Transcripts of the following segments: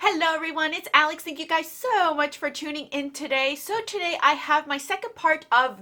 Hello everyone, it's Alex. Thank you guys so much for tuning in today. So today I have my second part of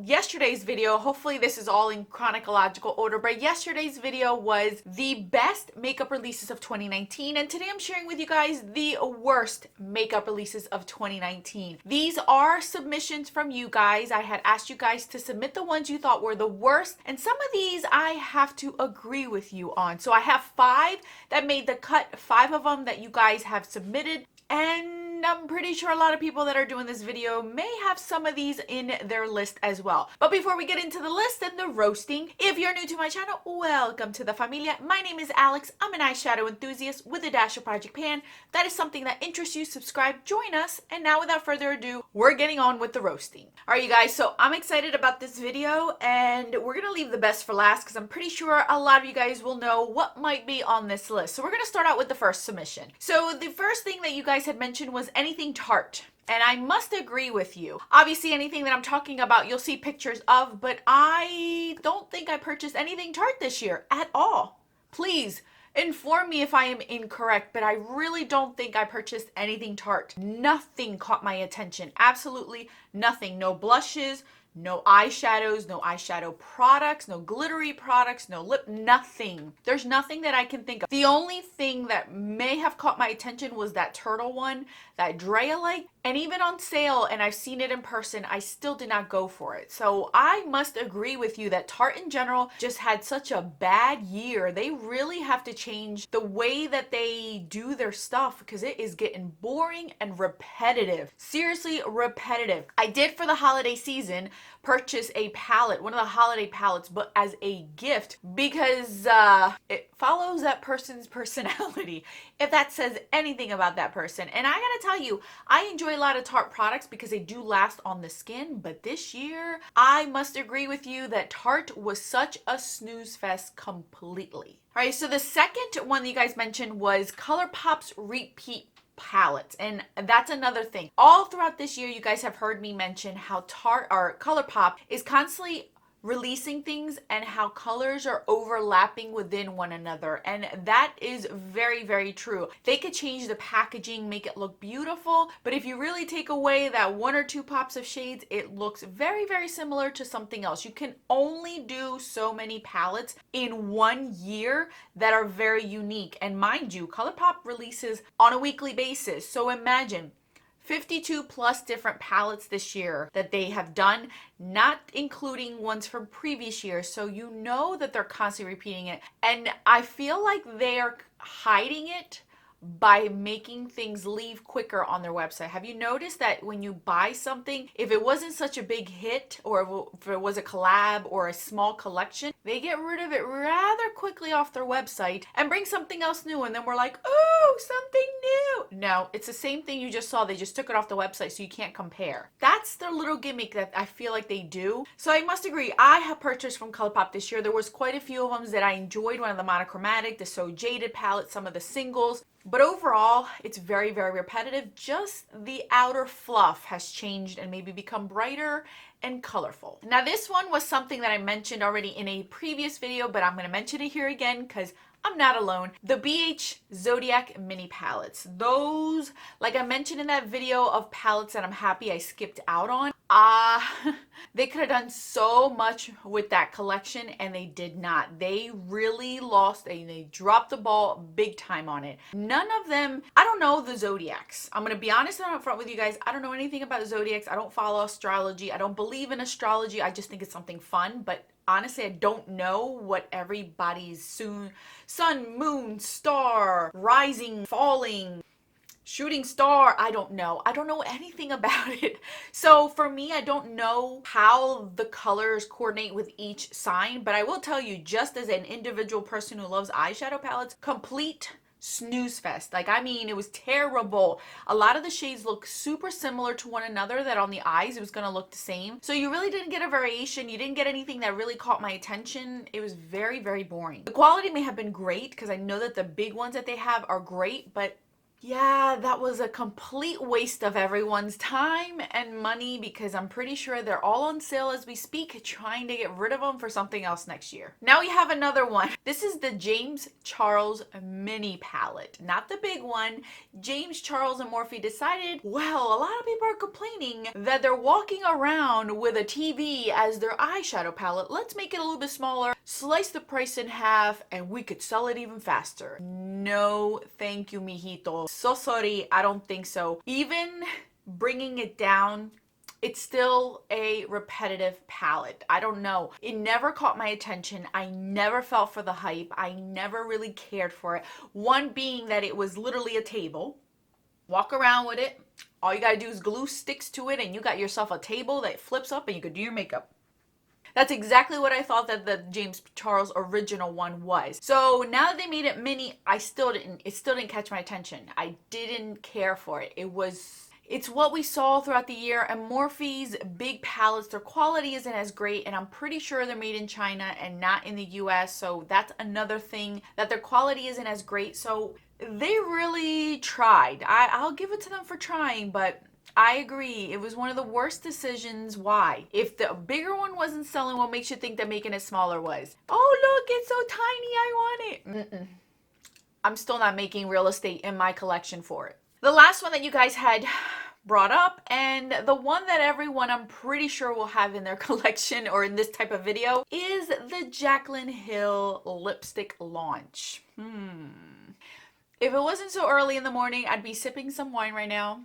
yesterday's video. Hopefully this is all in chronological order, but yesterday's video was the best makeup releases of 2019, and today I'm sharing with you guys the worst makeup releases of 2019. These are submissions from you guys. I had asked you guys to submit the ones you thought were the worst, and some of these I have to agree with you on. So I have 5 that made the cut, 5 of them that you guys have submitted, and I'm pretty sure a lot of people that are doing this video may have some of these in their list as well. But before we get into the list and the roasting, if you're new to my channel, welcome to the familia. My name is Alex. I'm an eyeshadow enthusiast with a dash of Project Pan. If that is something that interests you, subscribe, join us. And now without further ado, we're getting on with the roasting. All right, you guys, so I'm excited about this video, and we're gonna leave the best for last because I'm pretty sure a lot of you guys will know what might be on this list. So we're gonna start out with the first submission. So the first thing that you guys had mentioned was anything Tarte. And I must agree with you. Obviously, anything that I'm talking about, you'll see pictures of, but I don't think I purchased anything Tarte this year at all. Please inform me if I am incorrect, but I really don't think I purchased anything Tarte. Nothing caught my attention. Absolutely nothing. No blushes, no eyeshadows, no eyeshadow products, no glittery products, no lip, nothing. There's nothing that I can think of. The only thing that may have caught my attention was that turtle one, that Drea light, and even on sale, and I've seen it in person, I still did not go for it. So I must agree with you that Tarte in general just had such a bad year. They really have to change the way that they do their stuff because it is getting boring and repetitive. Seriously, repetitive. I did for the holiday season purchase a palette, one of the holiday palettes, but as a gift because it follows that person's personality, if that says anything about that person. And I gotta tell you, I enjoy a lot of Tarte products because they do last on the skin, but this year, I must agree with you that Tarte was such a snooze fest completely. All right, so the second one that you guys mentioned was ColourPop's Repeat palettes, and that's another thing. All throughout this year, you guys have heard me mention how Tarte or ColourPop is constantly releasing things and how colors are overlapping within one another, and that is very, very true. They could change the packaging, make it look beautiful, but if you really take away that 1 or 2 pops of shades, it looks very, very similar to something else. You can only do so many palettes in 1 year that are very unique, and mind you, ColourPop releases on a weekly basis, so imagine 52 plus different palettes this year that they have done, not including ones from previous years. So you know that they're constantly repeating it. And I feel like they are hiding it by making things leave quicker on their website. Have you noticed that when you buy something, if it wasn't such a big hit, or if it was a collab or a small collection, they get rid of it rather quickly off their website and bring something else new, and then we're like, oh, something new. No, it's the same thing you just saw. They just took it off the website so you can't compare. That's their little gimmick that I feel like they do. So I must agree, I have purchased from ColourPop this year. There was quite a few of them that I enjoyed. One of the monochromatic, the So Jaded palette, some of the singles. But overall, it's very, very repetitive. Just the outer fluff has changed and maybe become brighter and colorful. Now, this one was something that I mentioned already in a previous video, but I'm going to mention it here again because I'm not alone. The BH Zodiac mini palettes. Those, like I mentioned in that video of palettes that I'm happy I skipped out on, they could have done so much with that collection, and they did not. They really lost, they dropped the ball big time on it. None of them, I don't know the Zodiacs. I'm going to be honest and upfront with you guys. I don't know anything about Zodiacs. I don't follow astrology. I don't believe in astrology. I just think it's something fun, but honestly, I don't know what everybody's sun, moon, star, rising, falling, shooting star, I don't know. I don't know anything about it. So for me, I don't know how the colors coordinate with each sign, but I will tell you, just as an individual person who loves eyeshadow palettes, complete snooze fest. Like, I mean, it was terrible. A lot of the shades look super similar to one another, that on the eyes it was going to look the same. So you really didn't get a variation. You didn't get anything that really caught my attention. It was very, very boring. The quality may have been great because I know that the big ones that they have are great, but Yeah, that was a complete waste of everyone's time and money because I'm pretty sure they're all on sale as we speak, trying to get rid of them for something else next year. Now we have another one. This is the James Charles mini palette, not the big one. James Charles and Morphe decided, well, a lot of people are complaining that they're walking around with a TV as their eyeshadow palette. Let's make it a little bit smaller, slice the price in half, and we could sell it even faster. No, thank you, mijito. So sorry, I don't think so. Even bringing it down, it's still a repetitive palette. I don't know. It never caught my attention. I never fell for the hype. I never really cared for it. One being that it was literally a table. Walk around with it. All you gotta do is glue sticks to it and you got yourself a table that flips up and you could do your makeup. That's exactly what I thought that the James Charles original one was. So now that they made it mini, it still didn't catch my attention. I didn't care for it. It's what we saw throughout the year, and Morphe's big palettes, their quality isn't as great, and I'm pretty sure they're made in China and not in the US, so that's another thing, that their quality isn't as great. So they really tried. I'll give it to them for trying, but I agree. It was one of the worst decisions. Why? If the bigger one wasn't selling, what makes you think that making it smaller was? Oh, look, it's so tiny. I want it. Mm-mm. I'm still not making real estate in my collection for it. The last one that you guys had brought up, and the one that everyone I'm pretty sure will have in their collection or in this type of video, is the Jaclyn Hill lipstick launch. If it wasn't so early in the morning, I'd be sipping some wine right now,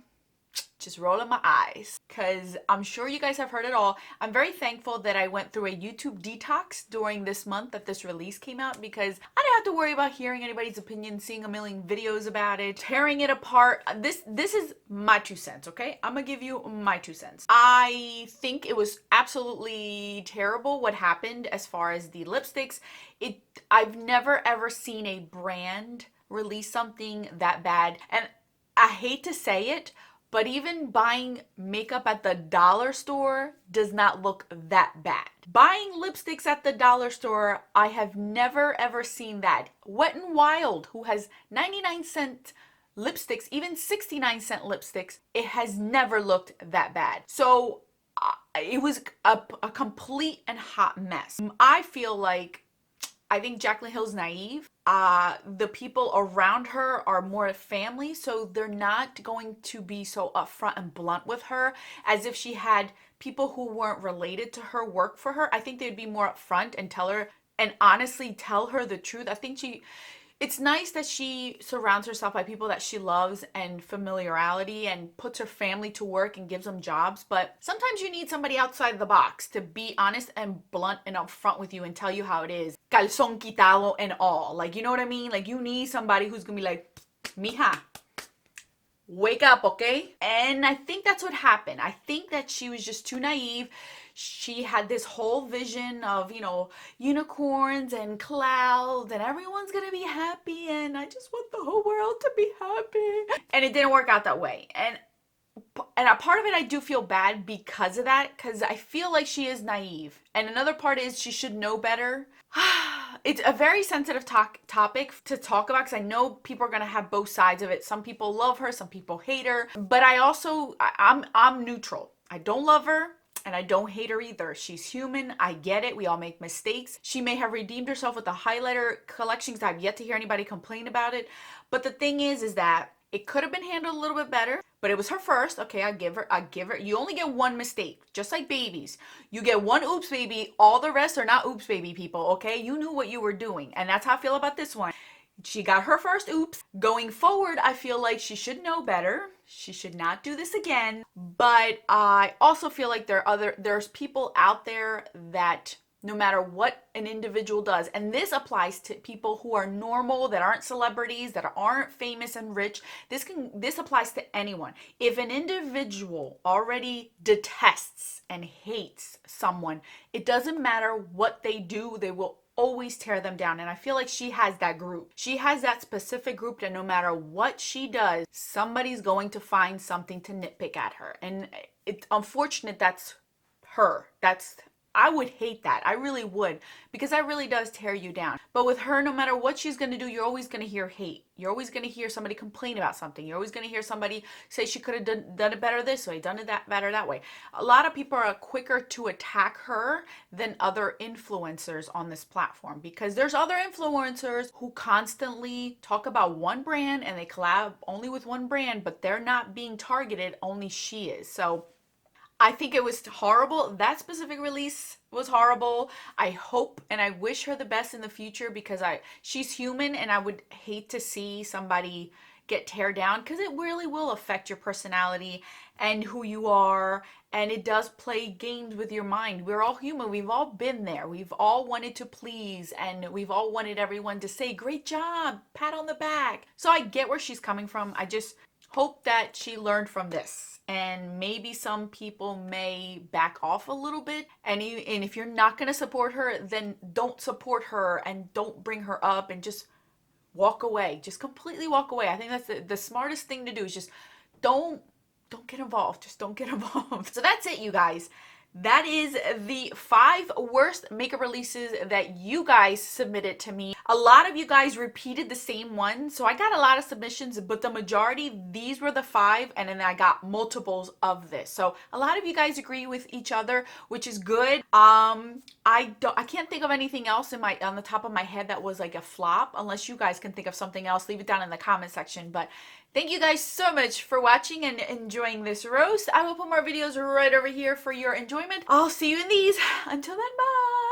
just rolling my eyes, because I'm sure you guys have heard it all. I'm very thankful that I went through a YouTube detox during this month that this release came out, because I didn't have to worry about hearing anybody's opinion, seeing a million videos about it, tearing it apart. This is my 2 cents, okay? I'm gonna give you my 2 cents. I think it was absolutely terrible what happened as far as the lipsticks. I've never ever seen a brand release something that bad, and I hate to say it, but even buying makeup at the dollar store does not look that bad. Buying lipsticks at the dollar store, I have never ever seen that. Wet n Wild, who has 99-cent lipsticks, even 69-cent lipsticks, it has never looked that bad. So it was a complete and hot mess. I think Jaclyn Hill's naive. The people around her are more family, so they're not going to be so upfront and blunt with her as if she had people who weren't related to her work for her. I think they'd be more upfront and tell her, and honestly tell her the truth. I think it's nice that she surrounds herself by people that she loves and familiarity and puts her family to work and gives them jobs. But sometimes you need somebody outside the box to be honest and blunt and upfront with you and tell you how it is. Calzón quitado and all. Like, you know what I mean? Like, you need somebody who's gonna be like, mija, wake up, okay? And I think that's what happened. I think that she was just too naive. She had this whole vision of, unicorns and clouds and everyone's gonna be happy and I just want the whole world to be happy. And it didn't work out that way. And a part of it I do feel bad because of that, because I feel like she is naive. And another part is she should know better. It's a very sensitive topic to talk about, because I know people are going to have both sides of it. Some people love her, some people hate her. But I'm neutral. I don't love her and I don't hate her either. She's human. I get it. We all make mistakes. She may have redeemed herself with the highlighter collections. I've yet to hear anybody complain about it. But the thing is that it could have been handled a little bit better, but it was her first. Okay, I give her. You only get one mistake, just like babies. You get one oops baby. All the rest are not oops baby people, okay? You knew what you were doing. And that's how I feel about this one. She got her first oops. Going forward, I feel like she should know better. She should not do this again. But I also feel like there's people out there that no matter what an individual does, and this applies to people who are normal, that aren't celebrities, that aren't famous and rich. This applies to anyone. If an individual already detests and hates someone, it doesn't matter what they do, they will always tear them down. And I feel like she has that group. She has that specific group that no matter what she does, somebody's going to find something to nitpick at her. And it's unfortunate that's her. I would hate that. I really would, because that really does tear you down. But with her, no matter what she's going to do, you're always going to hear hate. You're always going to hear somebody complain about something. You're always going to hear somebody say she could have done it better this way, done it that better that way. A lot of people are quicker to attack her than other influencers on this platform, because there's other influencers who constantly talk about one brand and they collab only with one brand, but they're not being targeted, only she is. So I think it was horrible. That specific release was horrible. I hope and I wish her the best in the future, because she's human, and I would hate to see somebody get tear down, because it really will affect your personality and who you are, and it does play games with your mind. We're all human. We've all been there. We've all wanted to please, and we've all wanted everyone to say great job, pat on the back. So I get where she's coming from. I just hope that she learned from this, and maybe some people may back off a little bit, and if you're not going to support her, then don't support her and don't bring her up, and just walk away. Just completely walk away. I think that's the smartest thing to do, is just don't get involved. Just don't get involved. So that's it, you guys. That is the 5 worst makeup releases that you guys submitted to me. A lot of you guys repeated the same one, so I got a lot of submissions, but the majority, these were the 5, and then I got multiples of this. So a lot of you guys agree with each other, which is good. I can't think of anything else on the top of my head that was like a flop. Unless you guys can think of something else, leave it down in the comment section. But thank you guys so much for watching and enjoying this roast. I will put more videos right over here for your enjoyment. I'll see you in these. Until then, bye.